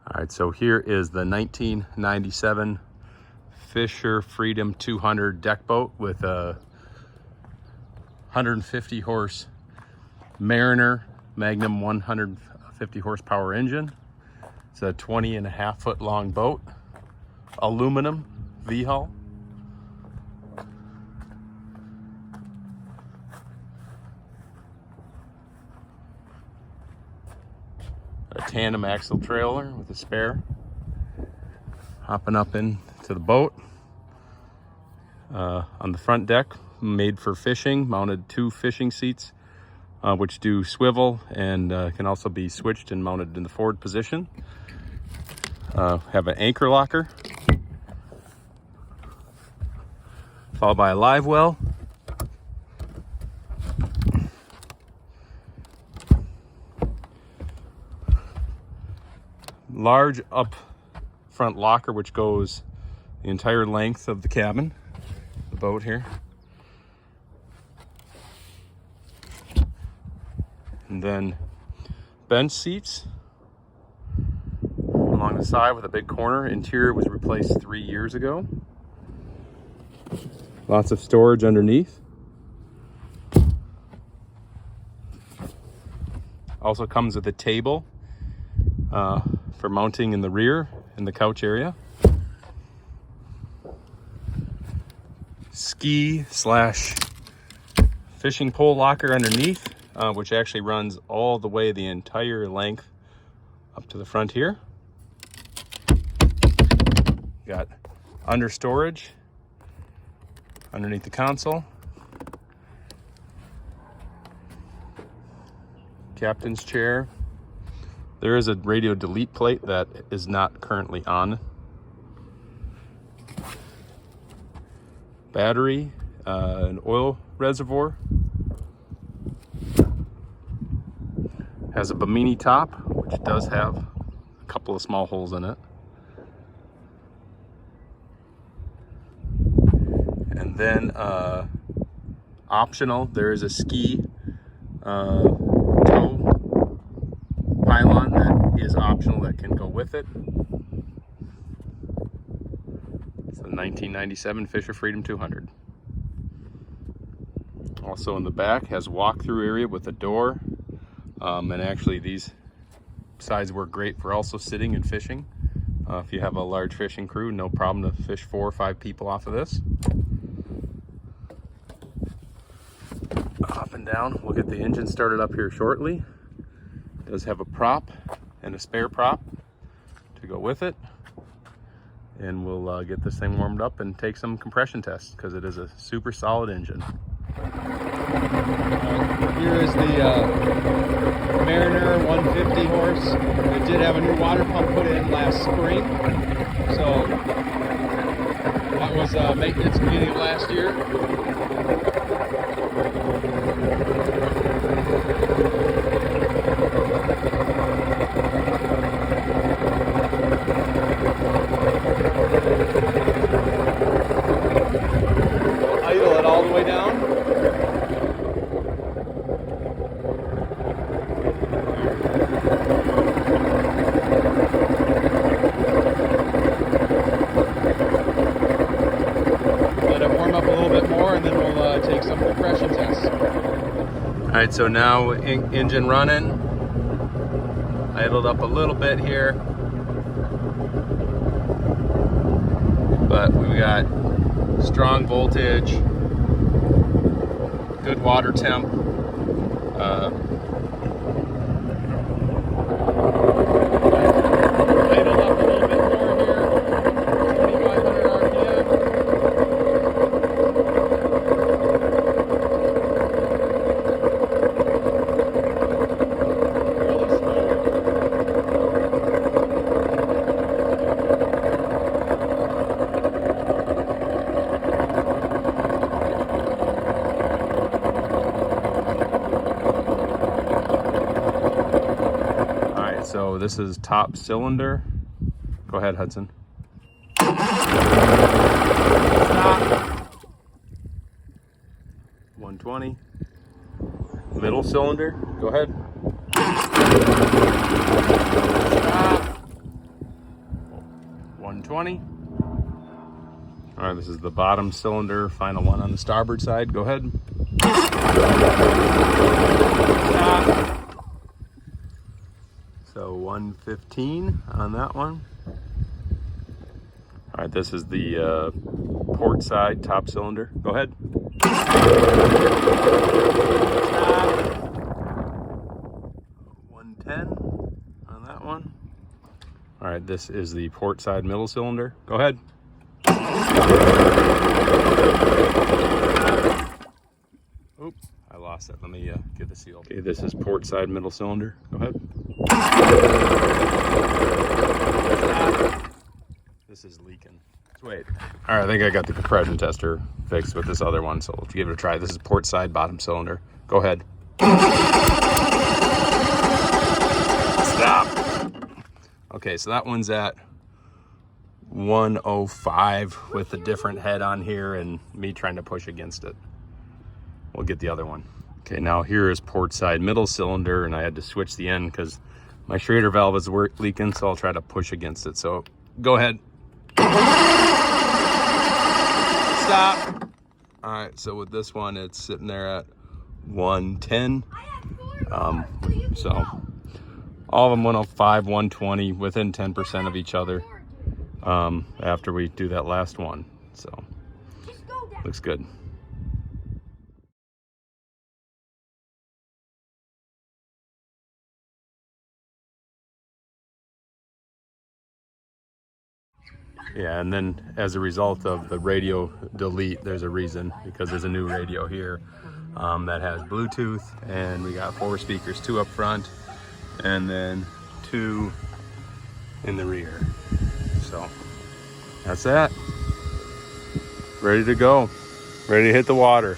All right, so here is the 1997 Fisher Freedom 200 deck boat with a 150 horse Mariner Magnum 150 horsepower engine. It's a 20.5 foot long boat, aluminum V-hull. A tandem axle trailer with a spare. Hopping up into the boat. On the front deck, made for fishing, mounted 2 fishing seats, which do swivel and can also be switched and mounted in the forward position. Have an anchor locker, followed by a live well. Large up front locker, which goes the entire length of the cabin, the boat here. And then bench seats along the side with a big corner. Interior was replaced 3 years ago. Lots of storage underneath. Also comes with a table for mounting in the rear in the couch area. Ski / fishing pole locker underneath, which actually runs all the way the entire length up to the front here. Got under storage underneath the console. Captain's chair. There is a radio delete plate that is not currently on. Battery, an oil reservoir. Has a Bimini top, which does have a couple of small holes in it. And then optional, there is a ski tow pylon that is optional that can go with it. It's a 1997 Fisher Freedom 200. Also in the back has walk-through area with a door. And actually these sides work great for also sitting and fishing. If you have a large fishing crew, no problem to fish 4 or 5 people off of this. Up and down. We'll get the engine started up here shortly. It does have a prop and a spare prop to go with it. And we'll get this thing warmed up and take some compression tests because it is a super solid engine. Here is the Mariner 150 horse. It did have a new water pump put in last spring. So that was maintenance beginning of last year. Idle it all the way down. Let it warm up a little bit more and then we'll take some compression tests. All right, so now engine running. Idled up a little bit here. But we got strong voltage, good water temp. Idled up a little bit more here. 2,500 RPM. Really slow. So this is top cylinder. Go ahead, Hudson. Stop. 120. Middle cylinder. Go ahead. Stop. 120. All right, this is the bottom cylinder, final one on the starboard side. Go ahead. Stop. So 115 on that one. All right, this is the port side top cylinder. Go ahead. Stop. 110 on that one. All right, this is the port side middle cylinder. Go ahead. Oop, I lost it. Let me get the seal. Okay, this is port side middle cylinder. Go ahead. This is leaking. Wait. All right, I think I got the compression tester fixed with this other one, so let's give it a try. This is port side bottom cylinder. Go ahead. Stop. Okay, so that one's at 105 with a different head on here and me trying to push against it. We'll get the other one. Okay, now here is port side middle cylinder, and I had to switch the end because my Schrader valve is leaking, so I'll try to push against it. So go ahead. Stop. All right, so with this one, it's sitting there at 110. So all of them 105, 120, within 10% of each other after we do that last one. So looks good. Yeah, and then as a result of the radio delete, there's a reason, because there's a new radio here that has Bluetooth, and we got 4 speakers, 2 up front and then 2 in the rear. So that's that. Ready to go. Ready to hit the water.